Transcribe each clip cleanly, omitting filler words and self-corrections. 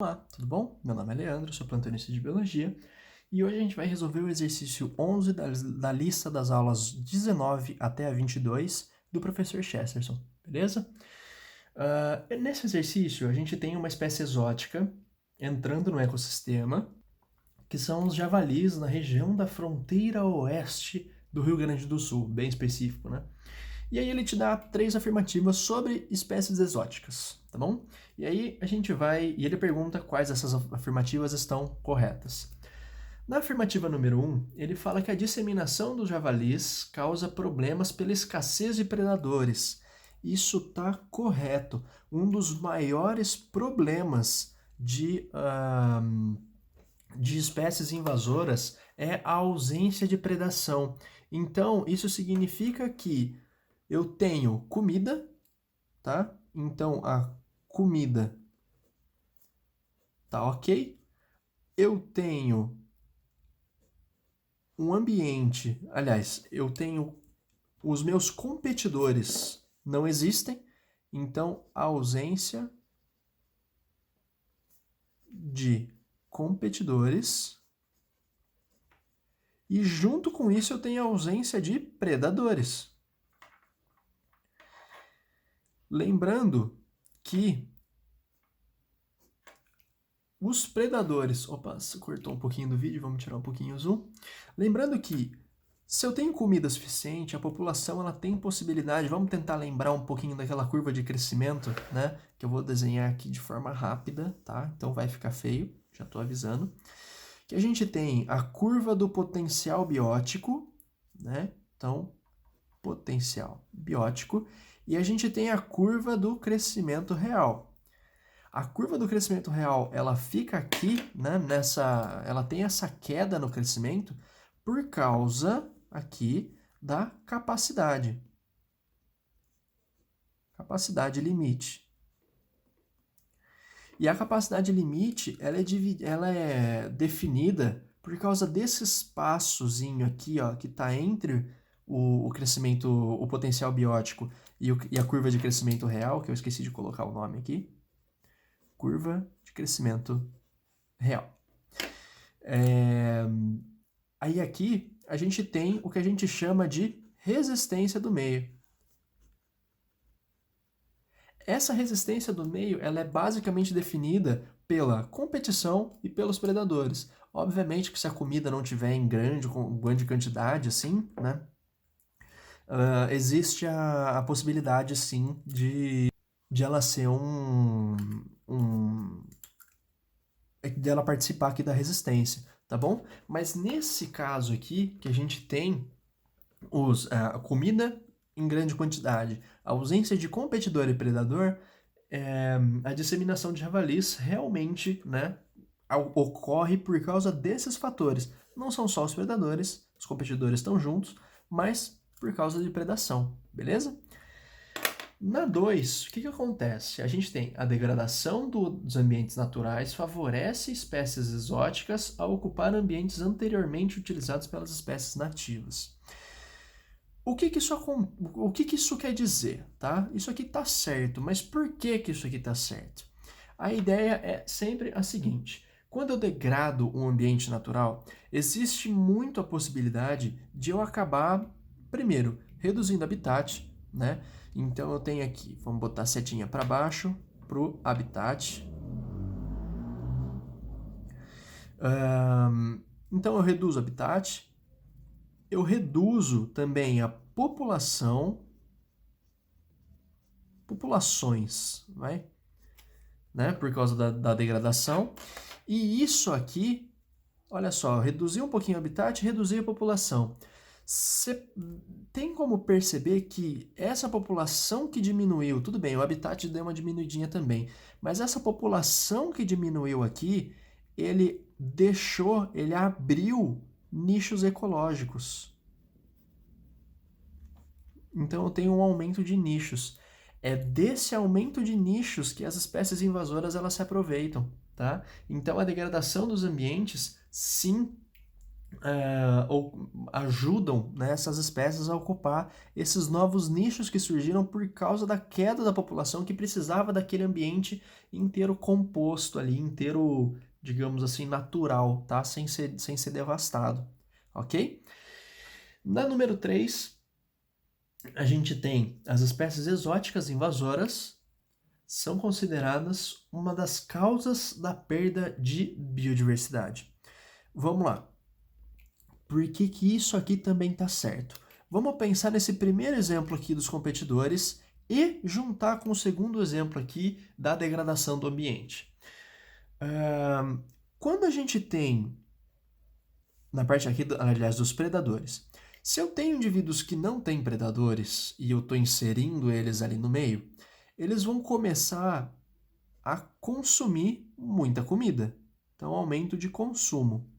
Olá, tudo bom? Meu nome é Leandro, sou plantonista de Biologia e hoje a gente vai resolver o exercício 11 da lista das aulas 19 até a 22 do professor Chesterton, beleza? Nesse exercício a gente tem uma espécie exótica entrando no ecossistema, que são os javalis na região da fronteira oeste do Rio Grande do Sul, bem específico, né? E aí ele te dá 3 afirmativas sobre espécies exóticas, tá bom? E aí a gente vai... E ele pergunta quais dessas afirmativas estão corretas. Na afirmativa número 1, ele fala que a disseminação dos javalis causa problemas pela escassez de predadores. Isso tá correto. Um dos maiores problemas de espécies invasoras é a ausência de predação. Então, isso significa que eu tenho comida, tá? Então a comida tá ok. Eu tenho um ambiente, aliás, eu tenho os meus competidores não existem, então a ausência de competidores e junto com isso eu tenho a ausência de predadores. Lembrando que os predadores... Opa, cortou um pouquinho do vídeo, vamos tirar um pouquinho o zoom. Lembrando que se eu tenho comida suficiente, a população ela tem possibilidade... Vamos tentar lembrar um pouquinho daquela curva de crescimento, né? Que eu vou desenhar aqui de forma rápida, tá? Então vai ficar feio, já estou avisando. Que a gente tem a curva do potencial biótico, né? Então, potencial biótico. E a gente tem a curva do crescimento real. A curva do crescimento real, ela fica aqui, né, ela tem essa queda no crescimento por causa aqui da capacidade. Capacidade limite. E a capacidade limite, ela é definida por causa desse espaçozinho aqui, ó, que está entre o crescimento, o potencial biótico e a curva de crescimento real, que eu esqueci de colocar o nome aqui. Curva de crescimento real. Aí aqui a gente tem o que a gente chama de resistência do meio. Essa resistência do meio ela é basicamente definida pela competição e pelos predadores. Obviamente que se a comida não tiver em grande quantidade, assim, né, existe a possibilidade, sim, de ela ser de ela participar aqui da resistência, tá bom? Mas nesse caso aqui, que a gente tem a comida em grande quantidade, a ausência de competidor e predador, a disseminação de javalis realmente, né, ocorre por causa desses fatores. Não são só os predadores, os competidores estão juntos, mas por causa de predação, beleza? Na 2, o que acontece? A gente tem a degradação dos ambientes naturais favorece espécies exóticas a ocupar ambientes anteriormente utilizados pelas espécies nativas. O que isso quer dizer, tá? Isso aqui tá certo, mas por que isso aqui tá certo? A ideia é sempre a seguinte: quando eu degrado um ambiente natural, existe muito a possibilidade de eu acabar, primeiro, reduzindo o habitat, né? Então eu tenho aqui, vamos botar a setinha para baixo, para o habitat. Então eu reduzo o habitat, eu reduzo também a populações, vai? Né? Por causa da degradação. E isso aqui, olha só, reduzir um pouquinho o habitat, reduzir a população. Você tem como perceber que essa população que diminuiu, tudo bem, o habitat deu uma diminuidinha também, mas essa população que diminuiu aqui, ele abriu nichos ecológicos. Então eu tenho um aumento de nichos. É desse aumento de nichos que as espécies invasoras elas se aproveitam, tá? Então a degradação dos ambientes, sim, ou ajudam, né, essas espécies a ocupar esses novos nichos que surgiram por causa da queda da população que precisava daquele ambiente inteiro composto ali, inteiro, digamos assim, natural, tá? Sem ser devastado, ok? Na número 3, a gente tem as espécies exóticas invasoras, são consideradas uma das causas da perda de biodiversidade. Vamos lá. Por que que isso aqui também está certo? Vamos pensar nesse primeiro exemplo aqui dos competidores e juntar com o segundo exemplo aqui da degradação do ambiente. Quando a gente tem, na parte aqui, aliás, dos predadores, se eu tenho indivíduos que não têm predadores e eu estou inserindo eles ali no meio, eles vão começar a consumir muita comida. Então, aumento de consumo.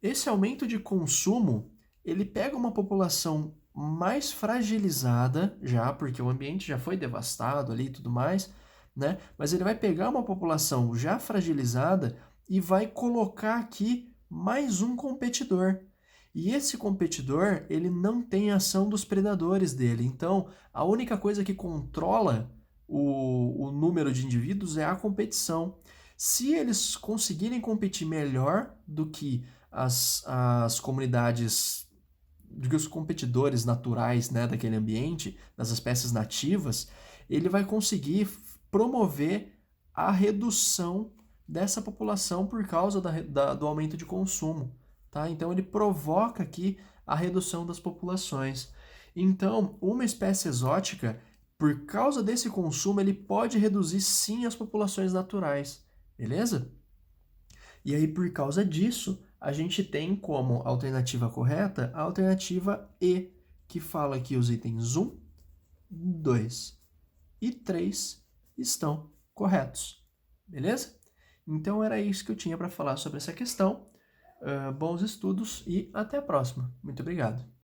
Esse aumento de consumo, ele pega uma população mais fragilizada já, porque o ambiente já foi devastado ali e tudo mais, né? Mas ele vai pegar uma população já fragilizada e vai colocar aqui mais um competidor. E esse competidor, ele não tem ação dos predadores dele. Então, a única coisa que controla o número de indivíduos é a competição. Se eles conseguirem competir melhor do que as comunidades, os competidores naturais, né, daquele ambiente, das espécies nativas, ele vai conseguir promover a redução dessa população por causa do aumento de consumo. Tá? Então ele provoca aqui a redução das populações. Então, uma espécie exótica, por causa desse consumo, ele pode reduzir sim as populações naturais. Beleza? E aí, por causa disso, a gente tem como alternativa correta a alternativa E, que fala que os itens 1, 2 e 3 estão corretos. Beleza? Então era isso que eu tinha para falar sobre essa questão. Bons estudos e até a próxima. Muito obrigado.